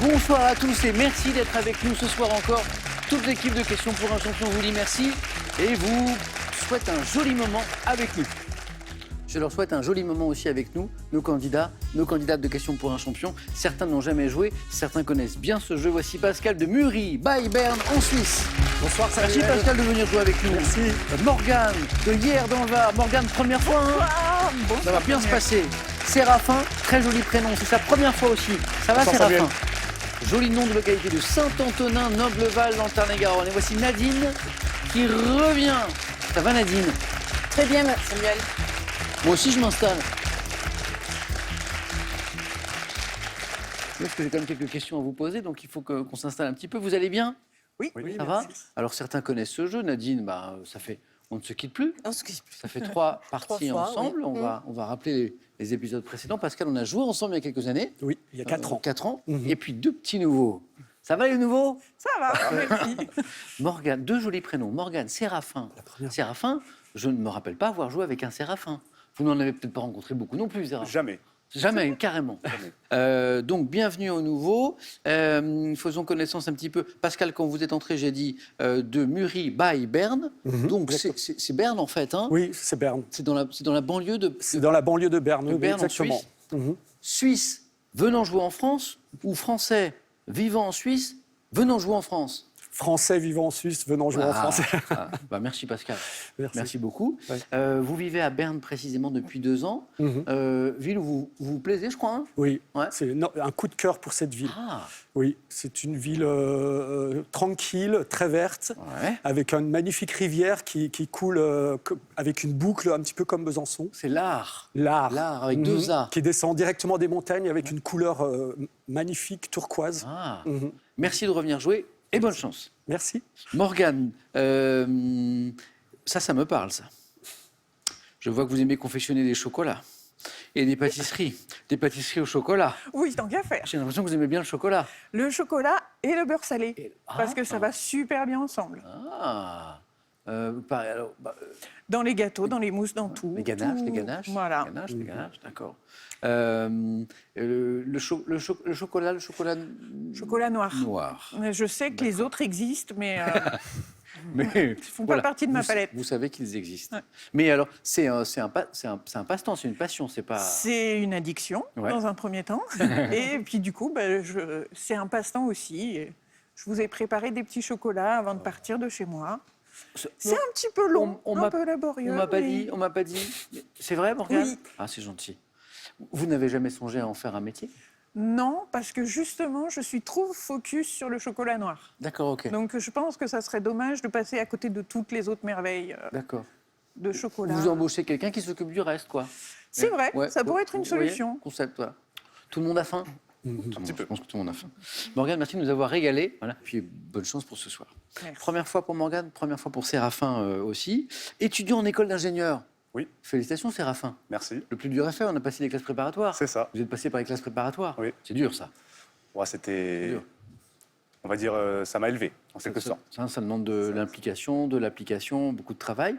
Bonsoir à tous et merci d'être avec nous ce soir encore. Toute l'équipe de Questions pour un champion vous dit merci et vous souhaite un joli moment avec nous. Je leur souhaite un joli moment aussi avec nous, nos candidats, nos candidates de Questions pour un champion. Certains n'ont jamais joué, certains connaissent bien ce jeu. Voici Pascal de Muri, by Berne, en Suisse. Bonsoir, Merci Pascal de venir jouer avec nous. Merci. Morgane, de hier dans le Var. Morgane, première fois, hein? Ça va bien se passer. Séraphin, très joli prénom, c'est sa première fois aussi. Ça va Bonsoir, Séraphin? Joli nom de localité de Saint-Antonin, Nobleval, dans le Tarn-et-Garonne. Et voici Nadine qui revient. Ça va Nadine? Très bien, Samuel. Moi aussi je m'installe. Parce que j'ai quand même quelques questions à vous poser, donc il faut qu'on s'installe un petit peu. Vous allez bien? Oui. Ça va? Alors certains connaissent ce jeu, Nadine, ça fait, on ne se quitte plus. On se quitte plus. Ça fait 3 parties fois, ensemble. oui. On va rappeler les épisodes précédents. Pascal, on a joué ensemble il y a quelques années. Oui, il y a 4 ans. 4 ans. Mhm. Et puis 2 petits nouveaux. Ça va les nouveaux? Ça va, merci. Morgane, 2 jolis prénoms. Morgane, Séraphin. La première. Séraphin, je ne me rappelle pas avoir joué avec un Séraphin. Vous n'en avez peut-être pas rencontré beaucoup non plus, Séraphin. Jamais. Jamais, carrément. Donc, bienvenue au nouveau. Faisons connaissance un petit peu. Pascal, quand vous êtes entré, j'ai dit de Muri by Berne. Mhm, Donc, exactement. c'est Berne, en fait. Hein. Oui, c'est Berne. C'est dans la banlieue de C'est dans la banlieue de Berne, oui, Berne, en exactement. Suisse. Mhm. Suisse venant jouer en France ou Français vivant en Suisse venant jouer en France. Français vivant en Suisse, venant jouer en France. Merci Pascal. Merci. Beaucoup. Ouais. Vous vivez à Berne précisément depuis 2 ans. Mhm. Ville où vous plaisez, je crois. Hein? Oui, Ouais. c'est un coup de cœur pour cette ville. Ah, Oui, c'est une ville tranquille, très verte, ouais. avec une magnifique rivière qui coule avec une boucle un petit peu comme Besançon. C'est l'art. L'Ar. L'art avec Mhm. 2 A. Qui descend directement des montagnes avec une couleur magnifique, turquoise. Ah. Mhm. Merci de revenir jouer et bonne chance. Merci. Morgane, ça me parle, ça. Je vois que vous aimez confectionner des chocolats et des pâtisseries au chocolat. Oui, tant qu'à faire. J'ai l'impression que vous aimez bien le chocolat. Le chocolat et le beurre salé. Parce que ça va super bien ensemble. Ah. Alors, Dans les gâteaux, dans les mousses, dans tout. les ganaches, tout. Voilà. les ganaches, d'accord. Le chocolat Chocolat noir. noir. Je sais que les autres existent, mais Mais ils ne font pas partie de ma palette. Vous savez qu'ils existent. Ouais. Mais alors, c'est un passe-temps, c'est une passion, c'est pas. C'est une addiction, Ouais. dans un premier temps. Et puis du coup, c'est un passe-temps aussi. Et je vous ai préparé des petits chocolats avant de partir de chez moi. C'est un petit peu long, un peu laborieux. On m'a pas mais- dit. C'est vrai, Morgane? Oui. Ah, c'est gentil. Vous n'avez jamais songé à en faire un métier? Non, parce que justement, je suis trop focus sur le chocolat noir. D'accord, ok. Donc je pense que ça serait dommage de passer à côté de toutes les autres merveilles D'accord. de chocolat. Vous embauchez quelqu'un qui s'occupe du reste, quoi. C'est vrai, Ouais. ça pourrait être une Vous voyez, solution. concept, voilà. Tout le monde a faim? Je pense que tout le monde a faim. Morgane, merci de nous avoir régalé. Voilà. Puis bonne chance pour ce soir. Merci. Première fois pour Morgane, première fois pour Séraphin aussi. Étudiant en école d'ingénieur. Oui. Félicitations, Séraphin. Merci. Le plus dur est fait, on a passé les classes préparatoires. C'est ça. Vous êtes passé par les classes préparatoires. Oui. C'est dur, ça. Ouais, c'était. Dur. On va dire, ça m'a élevé, en quelque sorte. Ça demande de l'implication, de l'application, beaucoup de travail.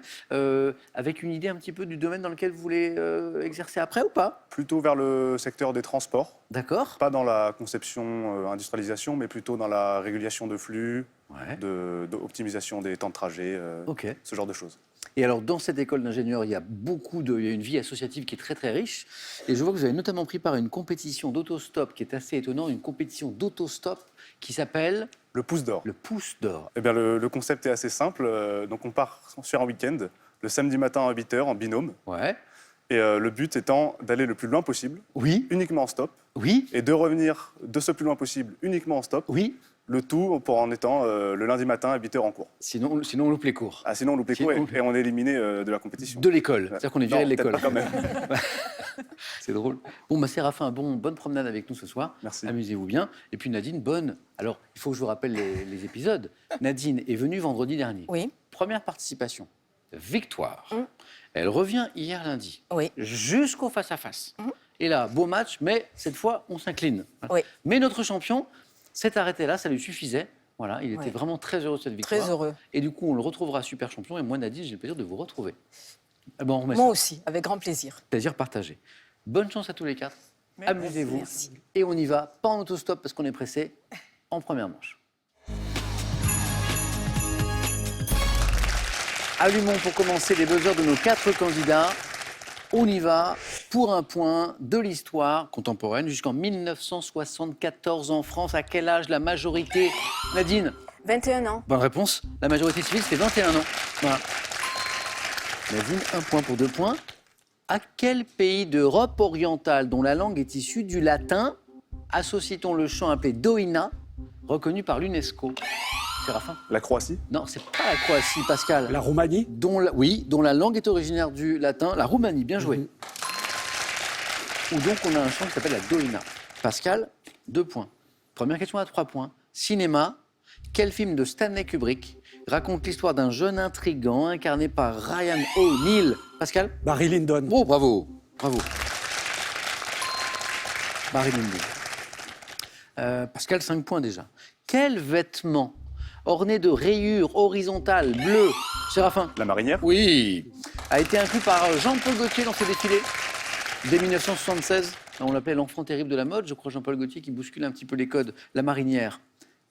Avec une idée un petit peu du domaine dans lequel vous voulez exercer après ou pas? Plutôt vers le secteur des transports, D'accord. pas dans la conception, industrialisation, mais plutôt dans la régulation de flux, Ouais. d'optimisation des temps de trajet, Ok. ce genre de choses. Et alors, dans cette école d'ingénieur, il y a une vie associative qui est très très riche. Et je vois que vous avez notamment pris part à une compétition d'autostop qui est assez étonnante, une compétition d'autostop qui s'appelle Le pouce d'or. le Pouce d'Or. Eh bien, le concept est assez simple. Donc, on part sur un week-end, le samedi matin à 8h, en binôme. Ouais. Et le but étant d'aller le plus loin possible, Oui. uniquement en stop, Oui. et de revenir de ce plus loin possible uniquement en stop. Oui. Le tout en étant le lundi matin à 8h en cours. Sinon, on loupe les cours. Ah, sinon, on loupe les cours et on est éliminé de la compétition. De l'école. C'est-à-dire qu'on est viré Non, de peut-être l'école. pas quand même. C'est drôle. Bon, bah, Séraphin, bonne promenade avec nous ce soir. Merci. Amusez-vous bien. Et puis Nadine, bonne. Alors, il faut que je vous rappelle les épisodes. Nadine est venue vendredi dernier. Oui, Première participation. Victoire. Elle revient hier lundi. oui. Jusqu'au face-à-face. Et là, beau match, mais cette fois, on s'incline. Oui. Mais notre champion s'est arrêté là, ça lui suffisait. Voilà, il était Oui. vraiment très heureux de cette victoire. Très heureux. Et du coup, on le retrouvera super champion. Et moi, Nadine, j'ai le plaisir de vous retrouver. Eh ben, on remet Moi ça. aussi, avec grand plaisir. Plaisir partagé. Bonne chance à tous les 4. amusez-vous. Et on y va, pas en autostop parce qu'on est pressé, en première manche. Allumons pour commencer les buzzers de nos 4 candidats. On y va pour un point de l'histoire contemporaine jusqu'en 1974 en France. À quel âge la majorité, Nadine? 21 ans. Bonne réponse. La majorité civile, c'était 21 ans. Voilà. Nadine, 1 point pour 2 points. À quel pays d'Europe orientale, dont la langue est issue du latin, associe-t-on le chant appelé Doina, reconnu par l'UNESCO? Séraphin? La Croatie? Non, c'est pas la Croatie, Pascal. La Roumanie? Oui, dont la langue est originaire du latin, la Roumanie, bien joué. Ou donc on a un chant qui s'appelle la Doina. Pascal, 2 points. Première question à 3 points. Cinéma, quel film de Stanley Kubrick raconte l'histoire d'un jeune intrigant incarné par Ryan O'Neal? Pascal? Barry Lyndon. Oh, bravo, bravo. Barry Lyndon. Pascal, 5 points déjà. Quel vêtement orné de rayures horizontales bleues, Séraphin? La marinière? Oui, a été inclus par Jean-Paul Gaultier dans ses défilés dès 1976. On l'appelait l'enfant terrible de la mode, je crois, Jean-Paul Gaultier, qui bouscule un petit peu les codes. La marinière.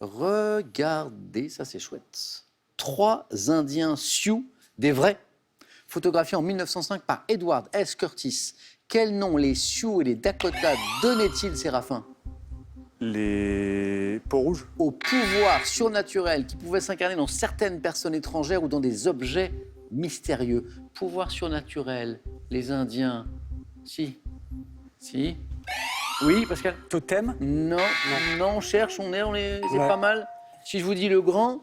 Regardez, ça c'est chouette. 3 Indiens Sioux, des vrais, photographiés en 1905 par Edward S. Curtis. Quel nom les Sioux et les Dakota donnaient-ils, Séraphin? Les peaux rouges? Au pouvoir surnaturel qui pouvait s'incarner dans certaines personnes étrangères ou dans des objets mystérieux. Pouvoir surnaturel, les Indiens. Si. Oui, Pascal? Totem? Non, on cherche, c'est Ouais. pas mal. Si je vous dis le grand?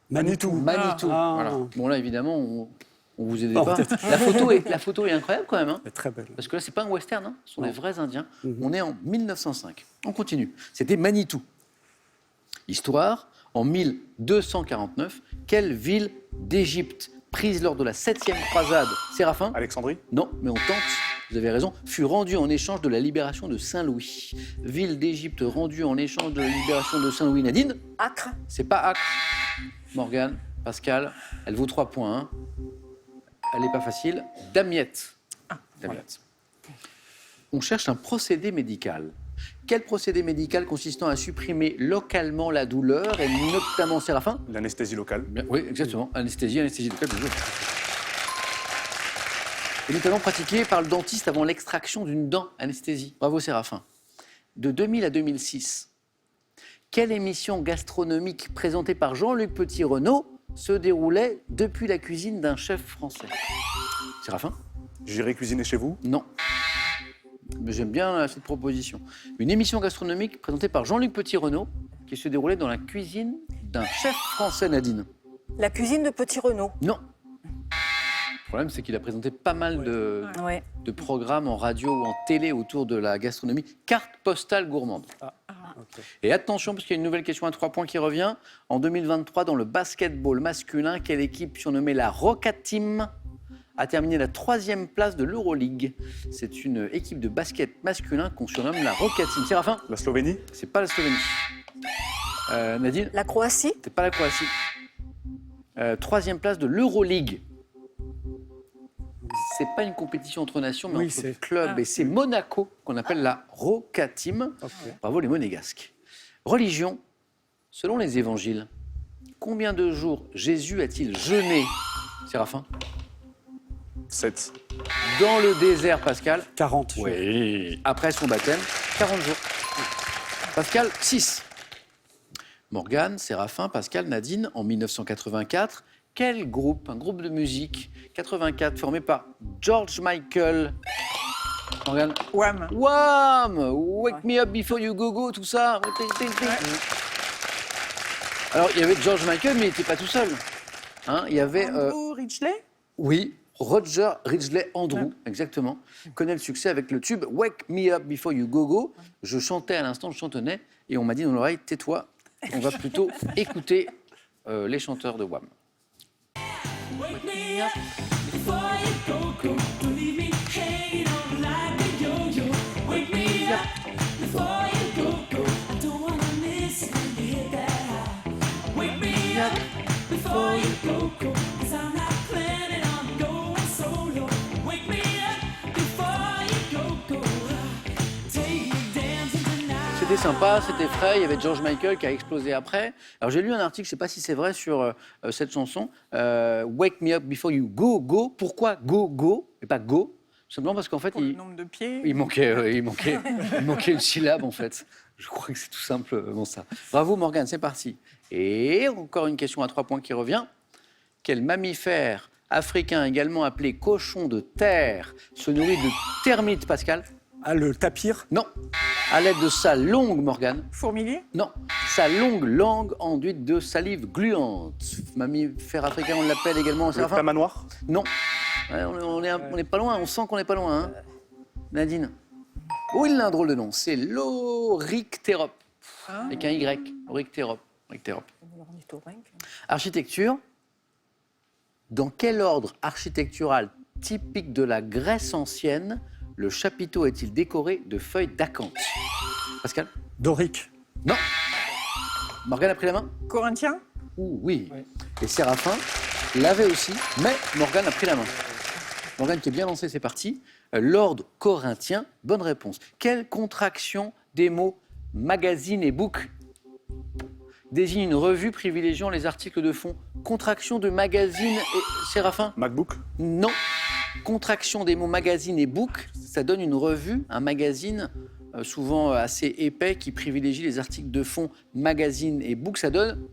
Manitou. Manitou. Ah. Voilà. Bon, là, évidemment, on vous aidait Non, pas. La photo est incroyable quand même. Hein. Elle est très belle. Parce que là, c'est pas un western, hein. Ce sont Non. des vrais Indiens. On est en 1905. On continue. C'était Manitou. Histoire, en 1249, quelle ville d'Égypte, prise lors de la 7e croisade, Séraphin? Alexandrie? Non, mais on tente, vous avez raison, fut rendue en échange de la libération de Saint-Louis. Ville d'Égypte rendue en échange de la libération de Saint-Louis. Nadine? Acre. C'est pas Acre. Morgane, Pascal, elle vaut 3 points. Hein. Elle n'est pas facile. Damiette. Damiette. On cherche un procédé médical. Quel procédé médical consistant à supprimer localement la douleur et notamment, Séraphin? L'anesthésie locale? Oui, exactement. Anesthésie locale, bien joué. Et notamment pratiqué par le dentiste avant l'extraction d'une dent. Anesthésie. Bravo, Séraphin. De 2000 à 2006, quelle émission gastronomique présentée par Jean-Luc Petit-Renaud se déroulait depuis la cuisine d'un chef français? Séraphin? J'irai cuisiner chez vous? Non. Mais j'aime bien cette proposition. Une émission gastronomique présentée par Jean-Luc Petit-Renaud qui se déroulait dans la cuisine d'un chef français, Nadine. La cuisine de Petit Renaud. Non. Le problème, c'est qu'il a présenté pas mal Ouais. de programmes en radio ou en télé autour de la gastronomie. Carte postale gourmande. Okay. Et attention, parce qu'il y a une nouvelle question à 3 points qui revient. En 2023, dans le basketball masculin, quelle équipe surnommée la Rocket Team a terminé la 3e place de l'Euroleague? C'est une équipe de basket masculin qu'on surnomme la Rocket Team. Séraphin? La Slovénie? C'est pas la Slovénie. Nadine? La Croatie. C'est pas la Croatie. 3e place de l'Euroleague. C'est pas une compétition entre nations, mais Oui, entre c'est- clubs. Et c'est Monaco qu'on appelle la Rocket Team. Ok. Bravo les Monégasques. Religion, selon les évangiles, combien de jours Jésus a-t-il jeûné, Séraphin? 7. Dans le désert, Pascal? 40. Oui. Après son baptême, 40 jours. Pascal, 6. Morgane, Séraphin, Pascal, Nadine, en 1984, quel groupe, un groupe de musique, 84, formé par George Michael, Morgane? Wham. Wham! Wake me up before you go go, tout ça. Alors, il y avait George Michael, mais il n'était pas tout seul. Hein, il y avait... Andrew Ridgeley. Oui, Roger Ridgeley Andrew, exactement, connaît le succès avec le tube Wake Me Up Before You Go Go. Je chantais à l'instant, je chantonnais, et on m'a dit dans l'oreille, tais-toi, on va plutôt écouter les chanteurs de Wham. Wake me up before you go, go. Don't leave me hanging on like a yo-yo. Wake me up before you go, go. I don't wanna miss it when you hit that high. Wake me up before you go, go. 'Cause I'm not planning on going solo. Wake me up before you go, go. Take C'était sympa, c'était frais. Il y avait George Michael qui a explosé après. Alors j'ai lu un article, je ne sais pas si c'est vrai, sur cette chanson, Wake Me Up Before You Go Go. Pourquoi Go Go et pas Go? Simplement parce qu'en fait, Pour le nombre de pieds. il manquait une syllabe en fait. Je crois que c'est tout simplement ça. Bravo Morgane, c'est parti. Et encore une question à 3 points qui revient. Quel mammifère africain, également appelé cochon de terre, se nourrit de termites, Pascal? Ah, le tapir. Non. À l'aide de sa longue, Morgane. Fourmilier. Non. Sa longue langue enduite de salive gluante. Mammifère africain, on l'appelle également. Le Séraphin? tamanoir. Non. Ouais, on est pas loin, on sent qu'on n'est pas loin. Hein. Nadine. Oh, il a un drôle de nom. C'est l'Oryctérope. Avec un Y. Oryctérope. Architecture. Dans quel ordre architectural typique de la Grèce ancienne le chapiteau est-il décoré de feuilles d'acanthe? Pascal? Dorique. Non. Morgane a pris la main? Corinthien. Ouh, oui. Et Séraphin l'avait aussi, mais Morgane a pris la main. Morgane qui est bien lancée, c'est parti. L'ordre corinthien, bonne réponse. Quelle contraction des mots magazine et book désigne une revue privilégiant les articles de fond? Contraction de magazine et... Séraphin? MacBook. Non. Contraction des mots magazine et book, ça donne une revue, un magazine souvent assez épais qui privilégie les articles de fond magazine et book, ça donne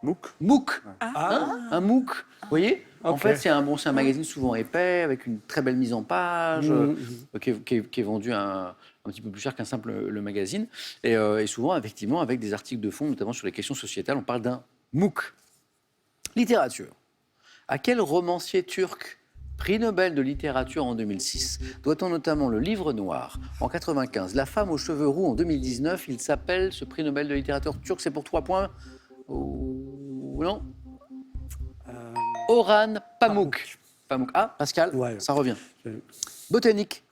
MOOC. MOOC. Ah. Un MOOC, vous voyez? En Ok. fait, c'est un magazine souvent épais, avec une très belle mise en page, qui est vendu un petit peu plus cher qu'un simple le magazine. Et souvent, effectivement, avec des articles de fond, notamment sur les questions sociétales, on parle d'un MOOC. Littérature. À quel romancier turc, prix Nobel de littérature en 2006, doit-on notamment le Livre Noir en 95, La femme aux cheveux roux en 2019? Il s'appelle, ce prix Nobel de littérature turc, c'est pour 3 points. Ou non? Orhan Pamuk. Pamuk. Ah, Pascal, Ouais. ça revient. Botanique.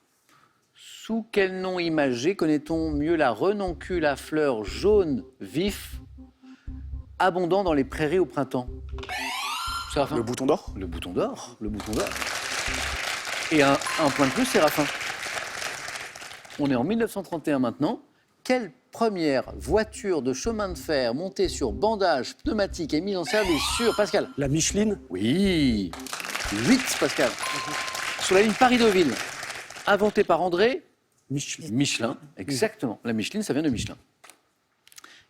Sous quel nom imagé connaît-on mieux la renoncule à fleurs jaunes vifs, abondant dans les prairies au printemps? Séraphin? Le bouton d'or. Le bouton d'or. Le bouton d'or. Et un point de plus, Séraphin. On est en 1931 maintenant. Quelle première voiture de chemin de fer montée sur bandage pneumatique est mise en service sur... Pascal? La Micheline. Oui. 8, Pascal. Sur la ligne Paris-Deauville. Inventée par André Micheline. Michelin. Exactement. La Micheline, ça vient de Michelin.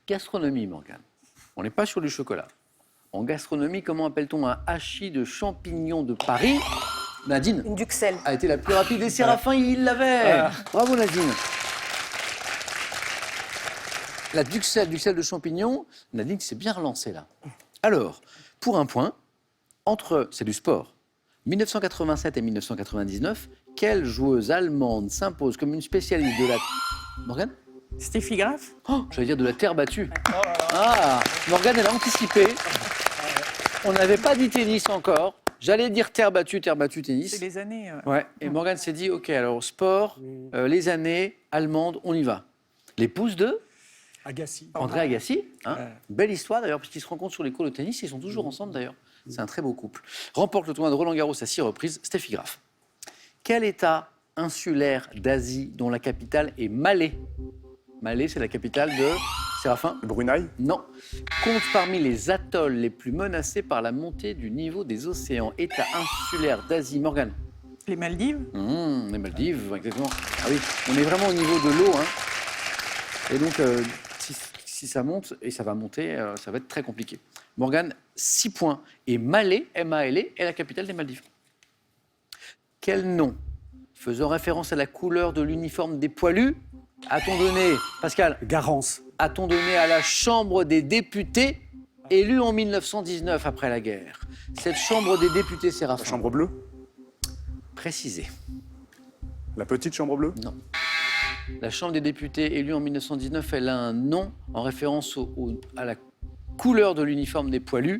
Gastronomie, Morgane. On n'est pas sur du chocolat. En gastronomie, comment appelle-t-on un hachis de champignons de Paris? Nadine Une duxelle. a été la plus rapide. Et Séraphin, il l'avait. Bravo, Nadine. La duxelle de champignons, Nadine s'est bien relancée là. Alors, pour un point, c'est du sport, 1987 et 1999, quelle joueuse allemande s'impose comme une spécialiste de la... Morgane? Steffi Graf. Oh, j'allais dire de la terre battue. Ah, Morgane, elle a anticipé. On n'avait pas dit tennis encore. J'allais dire terre battue, tennis. C'est les années. Ouais. Et Morgane s'est dit, ok, alors sport, les années allemandes, on y va. L'épouse de Agassi. André Agassi. Hein. Ouais. Belle histoire d'ailleurs, puisqu'ils se rencontrent sur les cours de tennis, ils sont toujours ensemble d'ailleurs. C'est un très beau couple. Remporte le tournoi de Roland-Garros à 6 reprises, Steffi Graf. Quel État insulaire d'Asie dont la capitale est Malé? Malé, c'est la capitale de... Séraphin? Le Brunei. Non. Compte parmi les atolls les plus menacés par la montée du niveau des océans. État insulaire d'Asie. Morgane? Les Maldives. Les Maldives, exactement. Ah oui, on est vraiment au niveau de l'eau. Hein. Et donc, si ça monte, et ça va monter, ça va être très compliqué. Morgane, 6 points. Et Malé, M-A-L-E, est la capitale des Maldives. Quel nom, faisant référence à la couleur de l'uniforme des poilus, a-t-on donné, Pascal, Garance. a-t-on donné à la Chambre des députés, élue en 1919 après la guerre? Cette Chambre des députés, La Séraphin? chambre bleue. Précisé. La petite chambre bleue. Non. La Chambre des députés élue en 1919, elle a un nom en référence à la couleur de l'uniforme des poilus.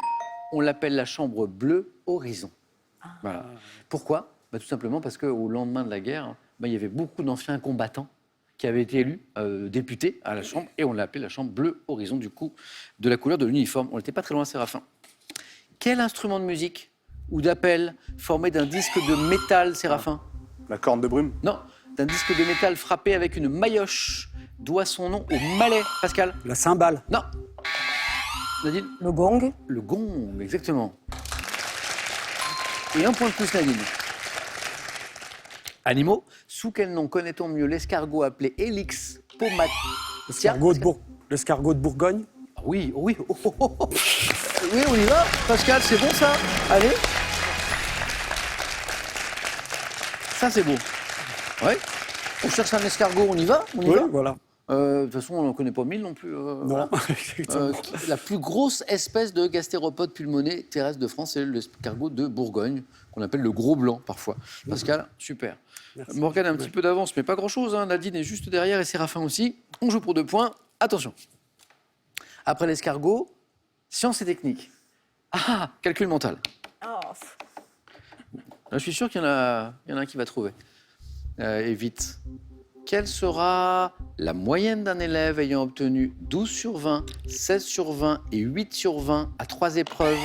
On l'appelle la Chambre bleue horizon. Voilà. Pourquoi? Tout simplement parce qu'au lendemain de la guerre, il y avait beaucoup d'anciens combattants qui avaient été élus députés à la Chambre et on l'a appelé la Chambre bleue horizon du coup de la couleur de l'uniforme. On n'était pas très loin, Séraphin. Quel instrument de musique ou d'appel formé d'un disque de métal, Séraphin? La corne de brume. Non, d'un disque de métal frappé avec une maillotche doit son nom au malais, Pascal? La cymbale. Non. Nadine? Le gong. Le gong, exactement. Et un point de plus, Nadine. Animaux, sous quel nom connaît-on mieux l'escargot appelé Helix pomatia? L'escargot de Bourgogne. Ah oui, oui, oh, oh, oh, oh. Oui, on y va. Pascal, c'est bon ça? Allez. Ça, c'est beau. Ouais. On cherche un escargot, on y va? On y Oui, va? voilà. De toute façon, on n'en connaît pas mille non plus. Non, exactement. La plus grosse espèce de gastéropode pulmoné terrestre de France, c'est l'escargot de Bourgogne, qu'on appelle le gros blanc parfois. Pascal, super. Merci. Morgane a un petit peu d'avance, mais pas grand-chose. Hein. Nadine est juste derrière et Séraphin aussi. On joue pour 2 points. Attention. Après l'escargot, science et technique. Ah, calcul mental. Oh, Là, je suis sûr qu'il y en a un qui va trouver. Et vite. Quelle sera la moyenne d'un élève ayant obtenu 12 sur 20, 16 sur 20 et 8 sur 20 à 3 épreuves?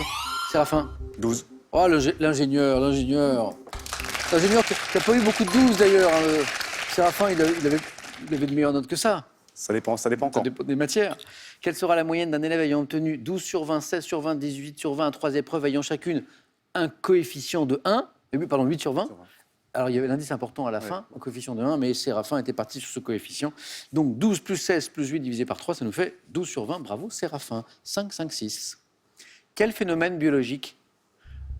Séraphin? 12. Oh, l'ingénieur. L'ingénieur qui n'a pas eu beaucoup de 12 d'ailleurs. Séraphin, il avait de meilleures notes que ça. Ça dépend Ça quand. dépend des matières. Quelle sera la moyenne d'un élève ayant obtenu 12 sur 20, 16 sur 20, 18 sur 20 à 3 épreuves ayant chacune un coefficient de 1? 8 sur 20. Alors, il y avait l'indice important à la fin, un coefficient de 1, mais Séraphin était parti sur ce coefficient. Donc, 12 plus 16 plus 8 divisé par 3, ça nous fait 12 sur 20. Bravo, Séraphin. 5, 5, 6. Quel phénomène biologique,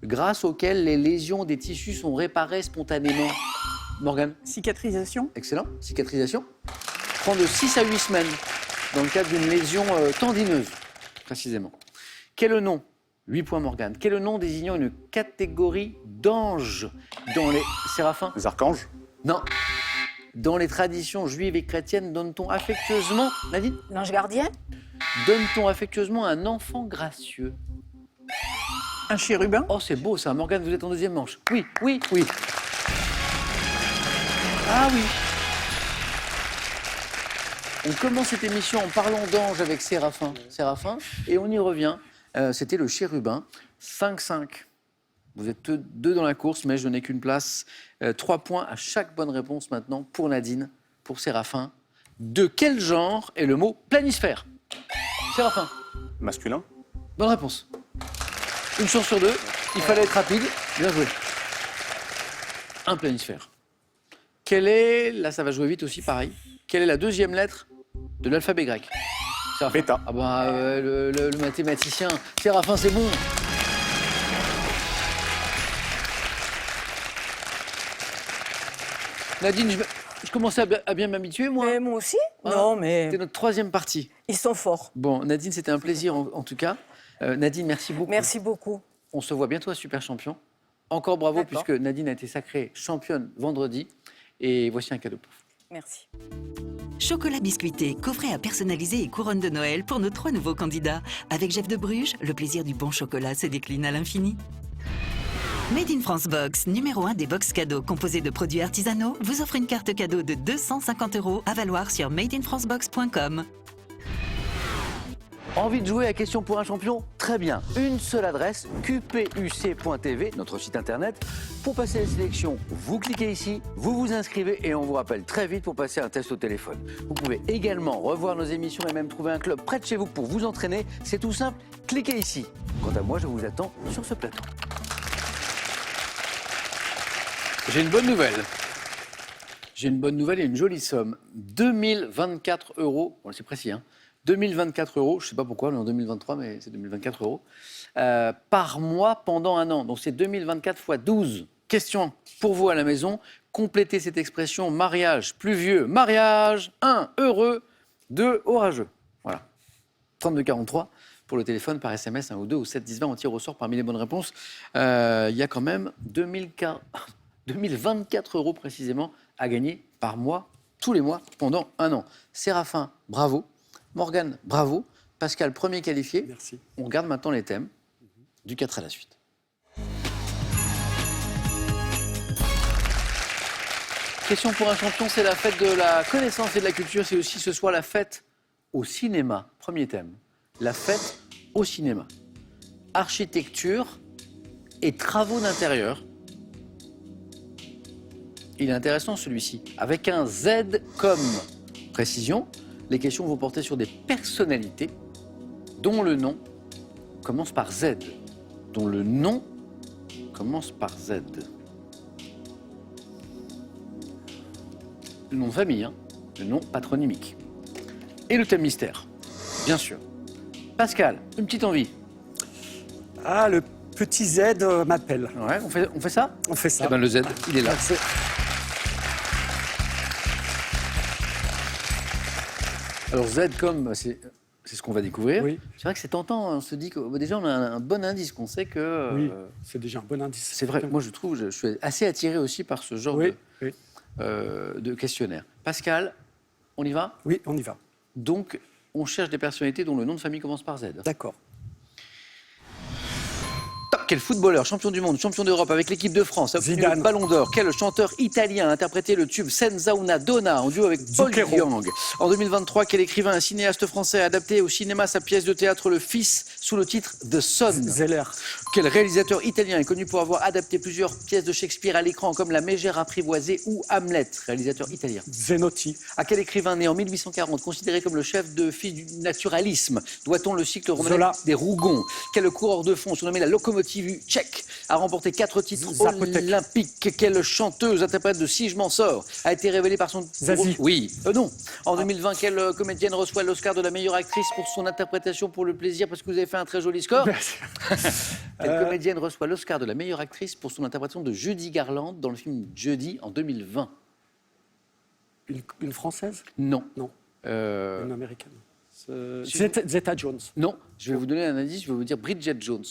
grâce auquel les lésions des tissus sont réparées spontanément? Morgane? Cicatrisation. Excellent. Cicatrisation. Prend de 6 à 8 semaines dans le cadre d'une lésion tendineuse, précisément. Quel est le nom? 8 points, Morgane. Quel est le nom désignant une catégorie d'anges dans les séraphins? Les archanges. Non. Dans les traditions juives et chrétiennes, donne-t-on affectueusement, Nadine? l'ange gardien. Donne-t-on affectueusement un enfant gracieux? Un chérubin. Oh, c'est beau ça. Morgane, vous êtes en deuxième manche. Oui, oui, oui. Ah oui. On commence cette émission en parlant d'anges avec Séraphin, et on y revient. C'était le chérubin. 5-5. Vous êtes 2 dans la course, mais je n'ai qu'une place. 3 points à chaque bonne réponse maintenant pour Nadine, pour Séraphin. De quel genre est le mot planisphère? Séraphin. Masculin. Bonne réponse. Une chance sur 2. Il fallait être rapide. Bien joué. Un planisphère. Quelle est, là ça va jouer vite aussi, pareil. Quelle est la deuxième lettre de l'alphabet grec? Séraphin. Bêta. Ah bah, le mathématicien. Séraphin, c'est bon. Nadine, je commençais à bien m'habituer, moi. Mais moi aussi. Ah, Non, mais C'était notre 3e partie. ils sont forts. Bon, Nadine, c'était un plaisir en tout cas. Nadine, merci beaucoup. Merci beaucoup. On se voit bientôt à Super Champion. Encore bravo, D'accord. puisque Nadine a été sacrée championne vendredi. Et voici un cadeau pour vous. Merci. Chocolat biscuité, coffret à personnaliser et couronne de Noël pour nos 3 nouveaux candidats. Avec Jeff de Bruges, le plaisir du bon chocolat se décline à l'infini. Made in France Box, numéro 1 des box cadeaux composés de produits artisanaux, vous offre une carte cadeau de 250 € à valoir sur madeinfrancebox.com. Envie de jouer à Question pour un champion? Très bien. Une seule adresse, qpuc.tv, notre site internet. Pour passer les sélections, vous cliquez ici, vous vous inscrivez et on vous rappelle très vite pour passer un test au téléphone. Vous pouvez également revoir nos émissions et même trouver un club près de chez vous pour vous entraîner. C'est tout simple, cliquez ici. Quant à moi, je vous attends sur ce plateau. J'ai une bonne nouvelle. J'ai une bonne nouvelle et une jolie somme. 2024 €, bon, c'est précis, hein. 2024 €, je ne sais pas pourquoi, on est en 2023, mais c'est 2024 € par mois pendant un an. Donc c'est 2024 x 12. Question pour vous à la maison. Complétez cette expression mariage pluvieux. Mariage, 1 heureux, 2 orageux. Voilà. 3243 pour le téléphone, par SMS, 1 ou 2 ou 7 10 20. On tire au sort parmi les bonnes réponses. Il y a quand même 2024 € précisément à gagner par mois, tous les mois, pendant un an. Séraphin, bravo. Morgane, bravo. Pascal, premier qualifié. Merci. On regarde maintenant les thèmes du 4 à la suite. Question pour un champion, c'est la fête de la connaissance et de la culture. C'est aussi ce soir la fête au cinéma. Premier thème. La fête au cinéma. Architecture et travaux d'intérieur. Il est intéressant celui-ci. Avec un Z comme précision, les questions vont porter sur des personnalités dont le nom commence par Z. Dont le nom commence par Z. Le nom de famille, hein, le nom patronymique. Et le thème mystère, bien sûr. Pascal, une petite envie. Ah, le petit Z m'appelle. Ouais, on fait ça? On fait ça. Eh ben, le Z, il est là. Merci. Alors Z comme c'est ce qu'on va découvrir. Oui. C'est vrai que c'est tentant. On se dit que déjà on a un bon indice, qu'on sait que. Oui, c'est déjà un bon indice. C'est vrai. Moi je trouve, je suis assez attiré aussi par ce genre Oui, oui. de questionnaire. Pascal, on y va? Oui, on y va. Donc on cherche des personnalités dont le nom de famille commence par Z. D'accord. Quel footballeur, champion du monde, champion d'Europe avec l'équipe de France, a obtenu Zidane. le Ballon d'Or? Quel chanteur italien a interprété le tube Senza una donna en duo avec Paul Zucchero. Young? En 2023, quel écrivain, un cinéaste français a adapté au cinéma sa pièce de théâtre Le Fils sous le titre The Son? Zeller. Quel réalisateur italien est connu pour avoir adapté plusieurs pièces de Shakespeare à l'écran comme La Mégère apprivoisée ou Hamlet? Réalisateur italien. Zenotti. À quel écrivain né en 1840, considéré comme le chef de file du naturalisme, doit-on le cycle romanesque Zola. des Rougons? Quel coureur de fond, surnommé la locomotive tchèque, a remporté 4 titres Zapotek. olympiques? Quelle chanteuse, interprète de Si je m'en sors, a été révélée par son... Zazie. Oui, non. En 2020, quelle comédienne reçoit l'Oscar de la meilleure actrice pour son interprétation pour le plaisir, parce que vous avez fait un très joli score? Quelle comédienne reçoit l'Oscar de la meilleure actrice pour son interprétation de Judy Garland dans le film Judy en 2020? Une française? Non. Non, Euh, une américaine. Si Zeta Jones. Non, je vais vous donner un indice, je vais vous dire Bridget Jones.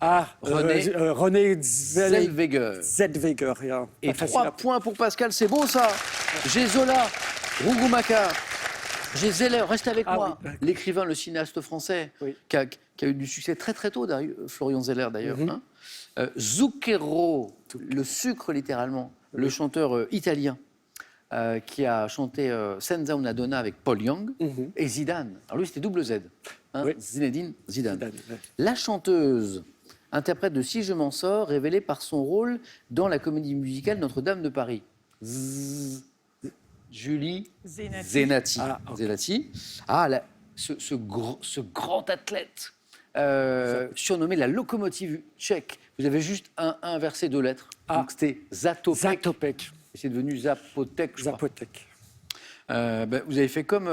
Ah, René Zellweger. Zellweger. Et 3 points pour Pascal, c'est beau ça. J'ai Zola, Rougoumaka, j'ai Zeller, reste avec Ah moi. oui. L'écrivain, le cinéaste français, Oui. qui a eu du succès très très tôt, Florian Zeller d'ailleurs. Hein. Zucchero, le sucre littéralement, le chanteur italien. Qui a chanté Senza una donna avec Paul Young, et Zidane. Alors lui, c'était double Z. Hein, Oui. Zinedine Zidane. Zidane, ouais. La chanteuse, interprète de Si je m'en sors, révélée par son rôle dans la comédie musicale Notre-Dame de Paris. Julie Zenati. Zenati. Ah, ok. Zenati. Ah, ce grand athlète, surnommé la locomotive tchèque. Vous avez juste un inversé 2 lettres. Ah. Donc c'était Zatopek. Zatopek. Et c'est devenu Zapotek, je crois. Zapotek. Vous avez fait comme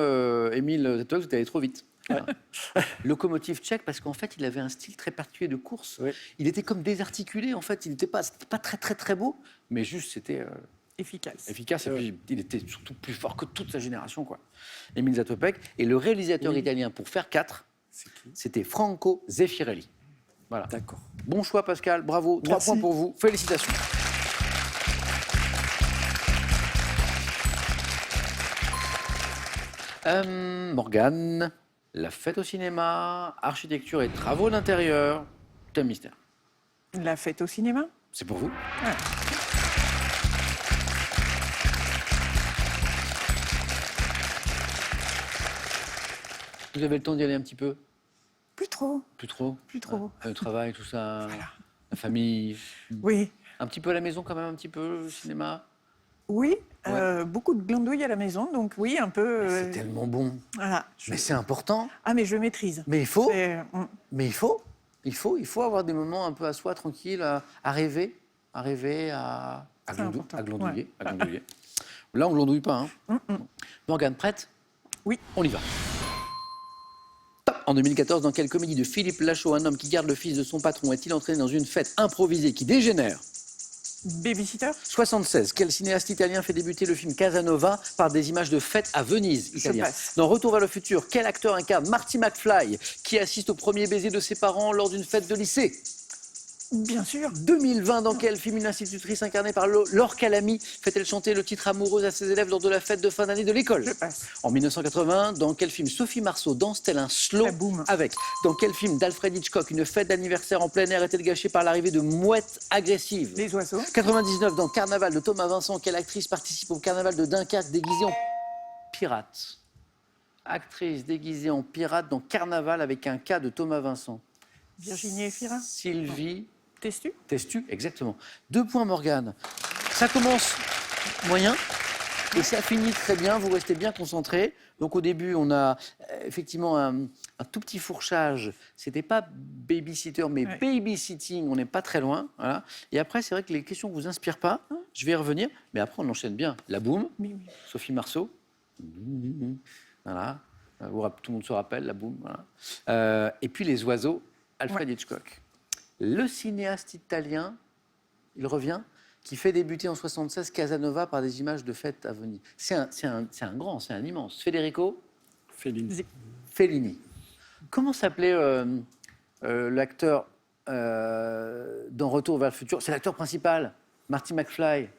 Émile Zatopek, vous allez trop vite. Voilà. Locomotive tchèque, parce qu'en fait, il avait un style très particulier de course. Oui. Il était comme désarticulé, en fait. C'était pas très, très, très beau, mais juste, c'était Efficace. efficace. Et puis, il était surtout plus fort que toute sa génération, quoi. Émile Zatopek. Et le réalisateur italien, pour faire 4, C'est qui? c'était Franco Zeffirelli. Voilà. D'accord. Bon choix, Pascal. Bravo. 3 Merci. points pour vous. Félicitations. Morgane, la fête au cinéma, architecture et travaux d'intérieur, thème mystère. La fête au cinéma? C'est pour vous. Ah. Vous avez le temps d'y aller un petit peu? Plus trop. Plus trop? Plus trop. Le travail, tout ça, la famille. Oui. Un petit peu à la maison quand même, un petit peu, le cinéma. Oui, Ouais. beaucoup de glandouilles à la maison, donc oui, un peu. C'est tellement bon. Voilà. Mais c'est important. Ah, mais je maîtrise. Mais il faut. C'est- Il faut avoir des moments un peu à soi, tranquille, à rêver, à C'est important. glandouiller, Ouais. à glandouiller. Là, on glandouille pas. Hein. Morgane, prête? Oui. On y va. Top. En 2014, dans quelle comédie de Philippe Lachaud, un homme qui garde le fils de son patron est-il entraîné dans une fête improvisée qui dégénère? Babysitter? 76. Quel cinéaste italien fait débuter le film Casanova par des images de fête à Venise, italien? passe. Dans Retour vers le futur, quel acteur incarne Marty McFly qui assiste au premier baiser de ses parents lors d'une fête de lycée? Bien sûr. 2020, dans quel film une institutrice incarnée par Laure Calamy fait-elle chanter le titre Amoureuse à ses élèves lors de la fête de fin d'année de l'école? Je passe. En 1980, dans quel film Sophie Marceau danse-t-elle un slow La boum. avec? Dans quel film d'Alfred Hitchcock une fête d'anniversaire en plein air est-elle gâchée par l'arrivée de mouettes agressives? Les oiseaux. 99, dans Carnaval de Thomas Vincent, quelle actrice participe au Carnaval de Dunkerque déguisée en pirate? Actrice déguisée en pirate dans Carnaval avec un cas de Thomas Vincent. Virginie Efira. Sylvie Testu. Testu, exactement. 2 points, Morgane. Ça commence moyen. Et ça finit très bien, vous restez bien concentré. Donc au début, on a effectivement un tout petit fourchage. C'était pas babysitter, mais Ouais. babysitting, on n'est pas très loin. Voilà. Et après, c'est vrai que les questions ne vous inspirent pas. Je vais y revenir. Mais après, on enchaîne bien. La boum, Oui, oui. Sophie Marceau. Voilà. Tout le monde se rappelle, la boum. Voilà. Et puis les oiseaux, Alfred Hitchcock. Le cinéaste italien, il revient, qui fait débuter en 76 Casanova par des images de fête à Venise. C'est un grand, c'est un immense. Federico Fellini. Fellini. Comment s'appelait l'acteur dans Retour vers le futur? C'est l'acteur principal, Marty McFly.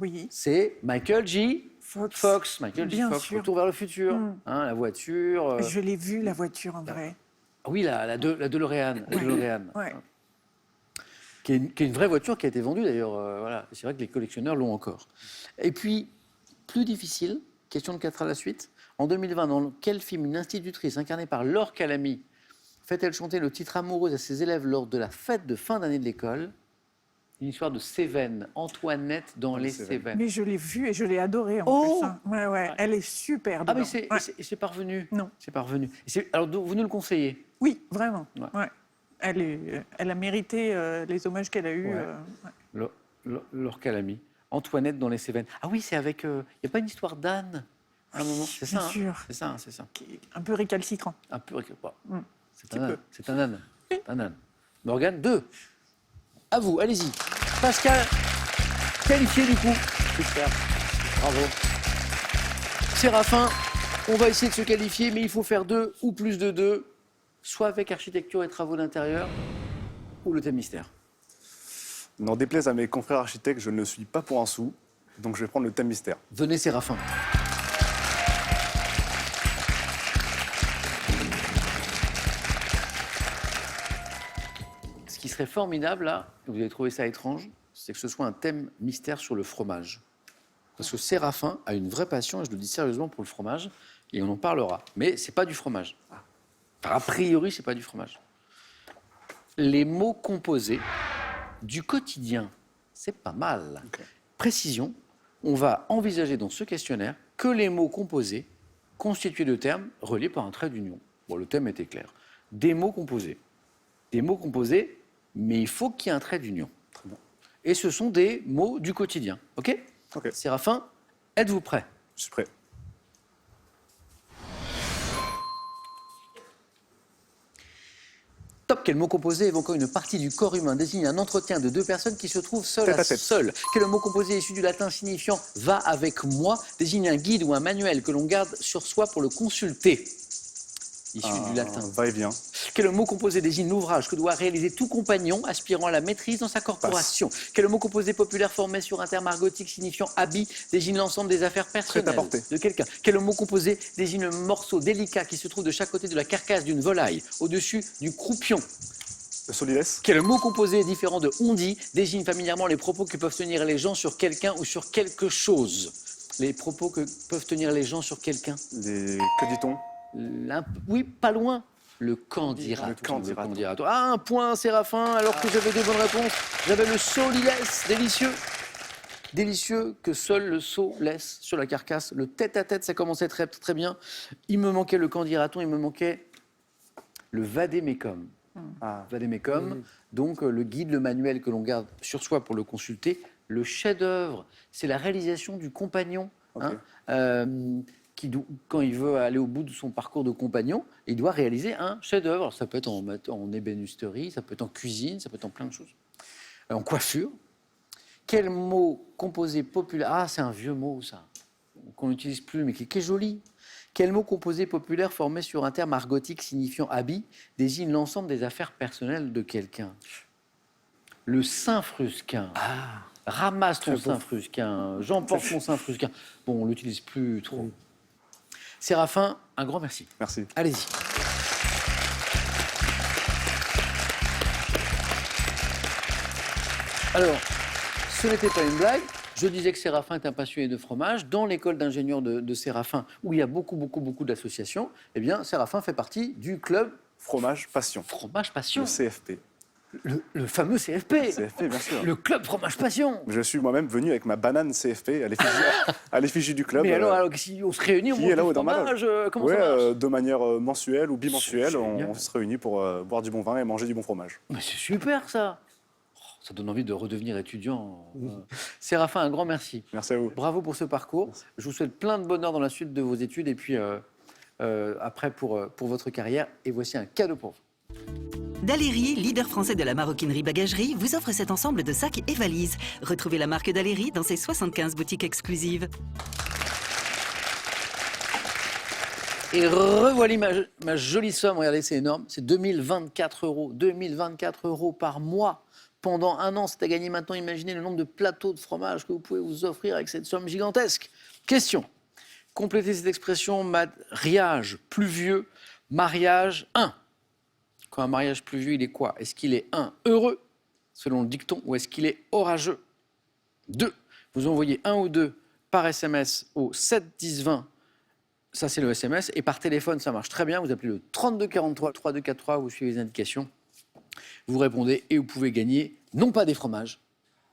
Oui. C'est Michael J. Fox. Michael J. Bien Fox, sûr. Retour vers le futur. Mm. Hein, la voiture. Je l'ai vue, la voiture, en vrai. Ah oui, la DeLorean. La DeLorean. Ouais. Qui est une vraie voiture qui a été vendue d'ailleurs. Voilà. C'est vrai que les collectionneurs l'ont encore. Et puis, plus difficile, question de 4 à la suite. En 2020, dans quel film une institutrice incarnée par Laure Calamy fait-elle chanter le titre Amoureuse à ses élèves lors de la fête de fin d'année de l'école? Une histoire de Cévennes, Antoinette dans les Cévennes. Mais je l'ai vue et je l'ai adorée en Oh plus. Hein. Ouais, ouais. Elle est super Ah dedans. mais Ouais. c'est parvenu. Non. C'est parvenu. Alors vous nous le conseillez? Oui, vraiment. Ouais. Ouais. Elle a mérité les hommages qu'elle a eus. Ouais. Laure Calamy. Antoinette dans les Cévennes. Ah oui, c'est avec... Il n'y a pas une histoire d'Anne à un moment? C'est ça, bien hein sûr. C'est ça, c'est ça. Un peu récalcitrant. Un peu... Bon. C'est Petit un âne. peu. C'est un âne. C'est un âne. Morgane, 2. À vous, allez-y. Pascal, qualifié du coup. Super. Bravo. Séraphin, on va essayer de se qualifier, mais il faut faire 2 ou plus de 2, soit avec architecture et travaux d'intérieur, ou le thème mystère. N'en déplaise à mes confrères architectes, je ne le suis pas pour un sou, donc je vais prendre le thème mystère. Venez, Séraphin. Ce qui serait formidable, là, vous avez trouvé ça étrange, c'est que ce soit un thème mystère sur le fromage. Parce que Séraphin a une vraie passion, et je le dis sérieusement, pour le fromage, et on en parlera. Mais c'est pas du fromage. Enfin, a priori, c'est pas du fromage. Les mots composés du quotidien, c'est pas mal. Ok. Précision, on va envisager dans ce questionnaire que les mots composés constitués de termes reliés par un trait d'union. Bon, le thème était clair. Des mots composés. Des mots composés, mais il faut qu'il y ait un trait d'union. Très bien. Et ce sont des mots du quotidien. OK? Ok, Séraphin, êtes-vous prêt? je suis prêt. Top. Quel mot composé évoquant une partie du corps humain désigne un entretien de 2 personnes qui se trouvent seules Tête à à tête. seules? Quel mot composé issu du latin signifiant « va avec moi » désigne un guide ou un manuel que l'on garde sur soi pour le consulter? Issu du latin. Va-et-vient. Quel mot composé désigne l'ouvrage que doit réaliser tout compagnon aspirant à la maîtrise dans sa corporation? Quel mot composé populaire formé sur un terme argotique signifiant habit désigne l'ensemble des affaires personnelles Prêt-à-porter. de quelqu'un? Quel mot composé désigne le morceau délicat qui se trouve de chaque côté de la carcasse d'une volaille, au-dessus du croupion? Le solides. Quel mot composé différent de on dit désigne familièrement les propos que peuvent tenir les gens sur quelqu'un ou sur quelque chose? Les propos que peuvent tenir les gens sur quelqu'un? Que dit-on? Oui, pas loin. Le candidaton. Le candidaton. Ah, un point, Séraphin, alors que j'avais 2 bonnes réponses. J'avais le solides, délicieux. Délicieux que seul le seau laisse sur la carcasse. Le tête-à-tête, ça commençait très, très bien. Il me manquait le candidaton, il me manquait le vadémécum. Ah. Vadémécum, donc le guide, le manuel que l'on garde sur soi pour le consulter. Le chef-d'œuvre, c'est la réalisation du compagnon. Ok. Quand il veut aller au bout de son parcours de compagnon, il doit réaliser un chef-d'œuvre. Alors, ça peut être en ébénisterie, ça peut être en cuisine, ça peut être en plein de choses. En coiffure. Quel mot composé populaire? Ah, c'est un vieux mot, ça, qu'on n'utilise plus, mais qui est joli. Quel mot composé populaire formé sur un terme argotique signifiant habit désigne l'ensemble des affaires personnelles de quelqu'un? Le Saint-Frusquin. Ramasse ton Saint-Frusquin. J'emporte mon Saint-Frusquin. Bon, on l'utilise plus trop. Séraphin, un grand merci. Merci. Allez-y. Alors, ce n'était pas une blague. Je disais que Séraphin est un passionné de fromage. Dans l'école d'ingénieurs de Séraphin, où il y a beaucoup d'associations, eh bien, Séraphin fait partie du club Fromage passion. Fromage Passion. Le CFP. Le fameux CFP. CFP, bien sûr. Le club fromage passion. Je suis moi-même venu avec ma banane CFP à l'effigie du club. Mais alors, si on se réunit, on qui mange est là-haut du dans ma fromage, comment Ouais, ça marche de manière mensuelle ou bimensuelle, C'est génial. on se réunit pour boire du bon vin et manger du bon fromage. Mais c'est super ça. Oh, ça donne envie de redevenir étudiant. Séraphin, un grand merci. Merci à vous. Bravo pour ce parcours. Je vous souhaite plein de bonheur dans la suite de vos études et puis après pour votre carrière. Et voici un cadeau pour vous. Daléry, leader français de la maroquinerie bagagerie, vous offre cet ensemble de sacs et valises. Retrouvez la marque Daléry dans ses 75 boutiques exclusives. Et revoilà ma jolie somme. Regardez, c'est énorme. C'est 2024 euros. 2024 euros par mois pendant un an. C'est à gagner maintenant. Imaginez le nombre de plateaux de fromage que vous pouvez vous offrir avec cette somme gigantesque. Question. Complétez cette expression mariage pluvieux, mariage 1. Quand un mariage pluvieux, il est quoi? Est-ce qu'il est 1 heureux, selon le dicton, ou est-ce qu'il est orageux? 2. Vous envoyez 1 ou 2 par SMS au 7 10 20. Ça, c'est le SMS. Et par téléphone, ça marche très bien. Vous appelez le 3243, 3243, vous suivez les indications. Vous répondez et vous pouvez gagner, non pas des fromages,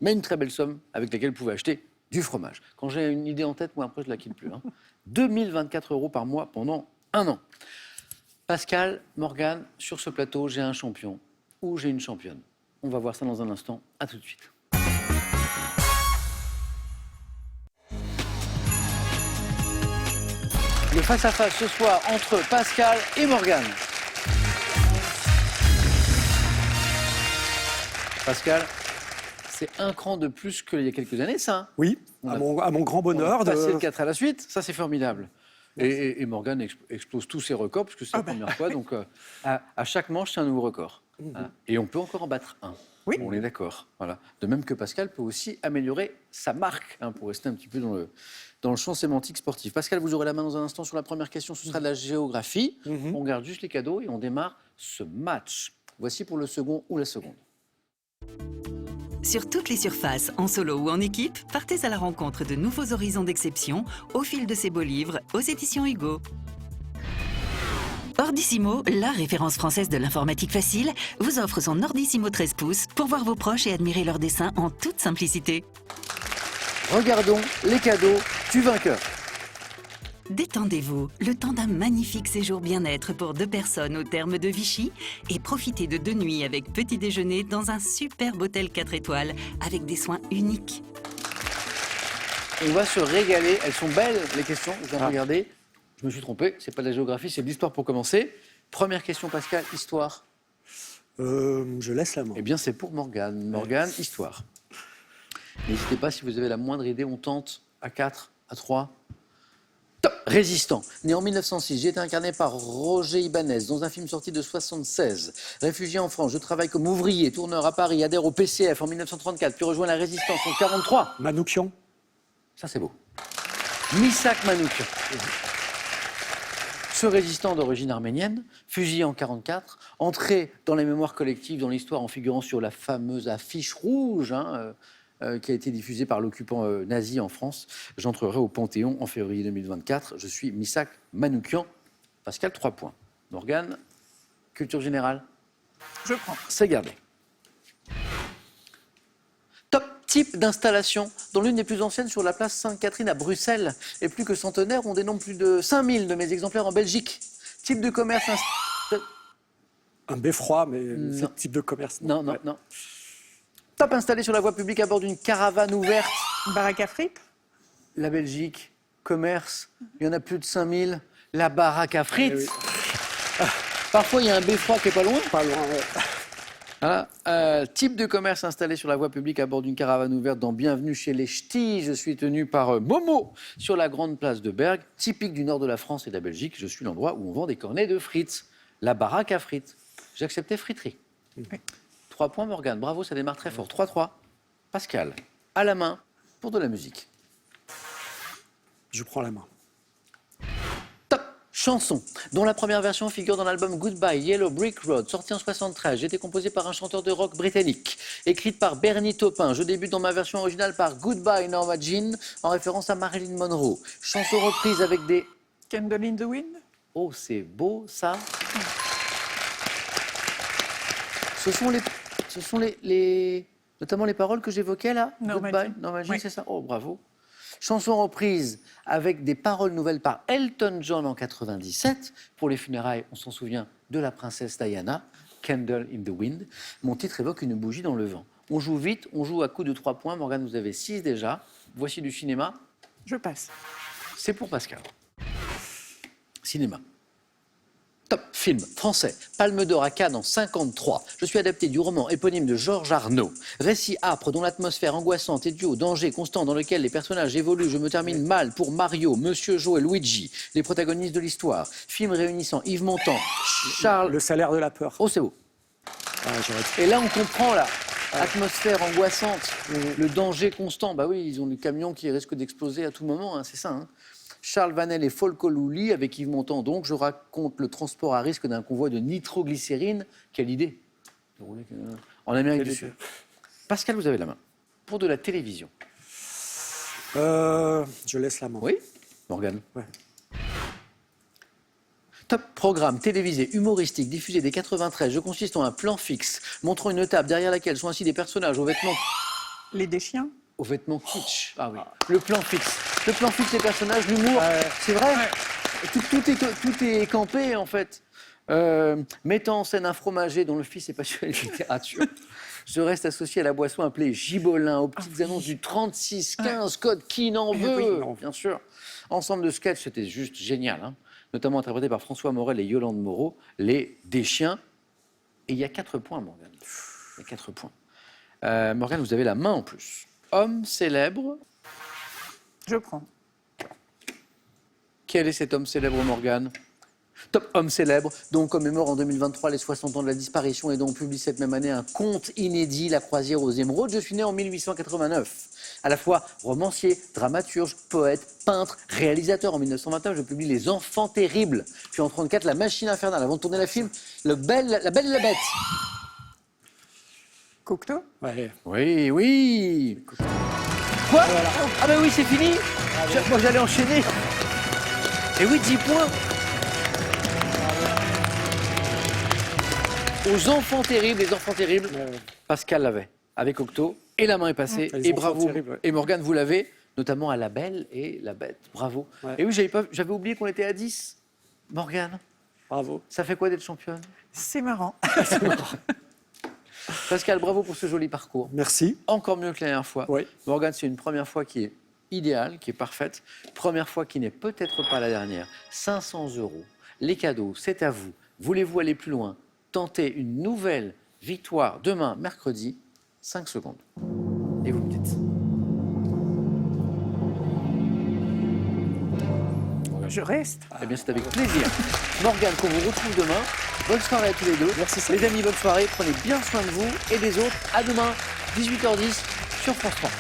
mais une très belle somme avec laquelle vous pouvez acheter du fromage. Quand j'ai une idée en tête, moi, après, je ne la quitte plus. 2024 euros par mois pendant un an. Pascal, Morgane, sur ce plateau, j'ai un champion ou j'ai une championne. On va voir ça dans un instant. À tout de suite. Le face-à-face ce soir entre Pascal et Morgane. Pascal, c'est un cran de plus qu'il y a quelques années, ça. Oui, On à a- mon grand On bonheur. a passé le 4 à la suite, ça c'est formidable. Et Morgane explose tous ses records, puisque c'est la première fois. Donc à chaque manche, c'est un nouveau record. Voilà. Et on peut encore en battre un. Oui. On est d'accord. Voilà. De même que Pascal peut aussi améliorer sa marque, pour rester un petit peu dans le champ sémantique sportif. Pascal, vous aurez la main dans un instant sur la première question, ce sera de la géographie. On garde juste les cadeaux et on démarre ce match. Voici pour le second ou la seconde. Sur toutes les surfaces, en solo ou en équipe, partez à la rencontre de nouveaux horizons d'exception au fil de ces beaux livres aux éditions Hugo. Ordissimo, la référence française de l'informatique facile, vous offre son Ordissimo 13 pouces pour voir vos proches et admirer leurs dessins en toute simplicité. Regardons les cadeaux du vainqueur. Détendez-vous, le temps d'un magnifique séjour bien-être pour 2 personnes au terme de Vichy et profitez de 2 nuits avec petit déjeuner dans un superbe hôtel 4 étoiles avec des soins uniques. On va se régaler. Elles sont belles, les questions. Je viens de regarder. Je me suis trompé. C'est pas de la géographie, c'est de l'histoire pour commencer. Première question, Pascal, histoire. Je laisse la main. Eh bien, c'est pour Morgane. Morgane, histoire. N'hésitez pas, si vous avez la moindre idée, on tente à 4, à 3. Top. Résistant. Né en 1906, j'ai été incarné par Roger Ibanez dans un film sorti de 1976. Réfugié en France, je travaille comme ouvrier, tourneur à Paris, adhère au PCF en 1934, puis rejoint la Résistance en 1943. Manoukian. Ça, c'est beau. Misak Manoukian. Ce résistant d'origine arménienne, fusillé en 1944, entré dans les mémoires collectives, dans l'histoire en figurant sur la fameuse affiche rouge qui a été diffusée par l'occupant nazi en France. J'entrerai au Panthéon en février 2024. Je suis Misak Manoukian. Pascal, 3 points. Morgane, culture générale, Je prends. c'est gardé. Top type d'installation dans l'une des plus anciennes sur la place Sainte-Catherine à Bruxelles. Et plus que centenaire, on dénombre plus de 5000 de mes exemplaires en Belgique. Type de commerce... Un beffroi, mais Non. c'est le type de commerce. Non, non, Ouais. non. Top installé sur la voie publique à bord d'une caravane ouverte. Baraque à frites. La Belgique, commerce, il y en a plus de 5000. La baraque à frites. Eh oui. Parfois, il y a un beffroi qui est pas loin. Pas loin, ouais. Voilà. Type de commerce installé sur la voie publique à bord d'une caravane ouverte dans Bienvenue chez les Ch'tis. Je suis tenu par Momo sur la grande place de Bergue, typique du nord de la France et de la Belgique. Je suis l'endroit où on vend des cornets de frites. La baraque à frites. J'acceptais friterie. 3 points, Morgane. Bravo, ça démarre très fort. 3-3. Pascal, à la main pour de la musique. Je prends la main. Top chanson, dont la première version figure dans l'album Goodbye Yellow Brick Road, sorti en 1973. J'ai été composée par un chanteur de rock britannique. Écrite par Bernie Taupin. Je débute dans ma version originale par Goodbye Norma Jean, en référence à Marilyn Monroe. Chanson reprise avec des... Candle in the Wind. Oh, c'est beau, ça. Ce sont les Ce sont notamment les paroles que j'évoquais là. Norma Goodbye, Jean. Norma Jean, Oui. c'est ça. Oh, bravo. Chanson reprise avec des paroles nouvelles par Elton John en 97. Pour les funérailles, on s'en souvient de la princesse Diana, Candle in the Wind. Mon titre évoque une bougie dans le vent. On joue vite, on joue à coup de 3 points. Morgane, vous avez 6 déjà. Voici du cinéma. Je passe. C'est pour Pascal. Cinéma. Top film français. Palme d'or à Cannes en 53. Je suis adapté du roman éponyme de Georges Arnaud. Récit âpre dont l'atmosphère angoissante est due au danger constant dans lequel les personnages évoluent. Je me termine mal pour Mario, Monsieur Jo et Luigi, les protagonistes de l'histoire. Film réunissant Yves Montand, Charles... Le salaire de la peur. Oh, c'est beau. Ah, j'aurais- Et là, on comprend la atmosphère angoissante, le danger constant. Bah oui, ils ont des camions qui risquent d'exploser à tout moment, hein, c'est ça. Hein. Charles Vanel et Folko Lully, avec Yves Montand, donc, je raconte le transport à risque d'un convoi de nitroglycérine. Quelle idée de rouler, en Amérique du Sud. Pascal, vous avez la main. Pour de la télévision. Je laisse la main. Oui, Morgane. Ouais. Top programme télévisé humoristique diffusé dès 93. Je consiste en un plan fixe montrant une table derrière laquelle sont assis des personnages aux vêtements kitsch. Ah oui. Le plan fixe. Le plan fixe, les personnages, l'humour. C'est vrai. Tout est campé, en fait. Mettant en scène un fromager dont le fils est passionné de littérature. Je reste associé à la boisson appelée Gibolin, aux petites annonces du 3615, code qui n'en veut, bien sûr. Ensemble de sketchs, c'était juste génial, hein. Notamment interprété par François Morel et Yolande Moreau, les Deschiens. Et il y a 4 points, Morgane. Il y a 4 points. Morgane, vous avez la main en plus. Homme célèbre. Je prends. Quel est cet homme célèbre, Morgane? Top homme célèbre, dont on commémore en 2023 les 60 ans de la disparition et dont on publie cette même année un conte inédit, La croisière aux émeraudes. Je suis né en 1889. À la fois romancier, dramaturge, poète, peintre, réalisateur. En 1921, je publie Les Enfants terribles. Puis en 1934, La machine infernale. Avant de tourner la film, La Belle et la Bête. Cocteau. Ouais. Oui, oui. Quoi? Ah ben oui, c'est fini. Moi, j'allais enchaîner. Et oui, 10 points. Aux enfants terribles, les enfants terribles, Pascal l'avait avec Octo, et la main est passée, Les et enfants bravo. terribles, ouais. Et Morgane, vous l'avez, notamment à La Belle et la Bête. Bravo. Ouais. Et oui, j'avais oublié qu'on était à 10. Morgane, Bravo. ça fait quoi d'être championne? C'est marrant. Pascal, bravo pour ce joli parcours. Merci. Encore mieux que la dernière fois. Oui. Morgane, c'est une première fois qui est idéale, qui est parfaite. Première fois qui n'est peut-être pas la dernière. 500 €. Les cadeaux, c'est à vous. Voulez-vous aller plus loin? Tentez une nouvelle victoire demain, mercredi. 5 secondes. Et vous me dites. Je reste. Eh bien, c'est avec plaisir. Morgane, qu'on vous retrouve demain. Bonne soirée à tous les deux. Merci. Les amis, bonne soirée. Prenez bien soin de vous et des autres. À demain, 18h10 sur France 3.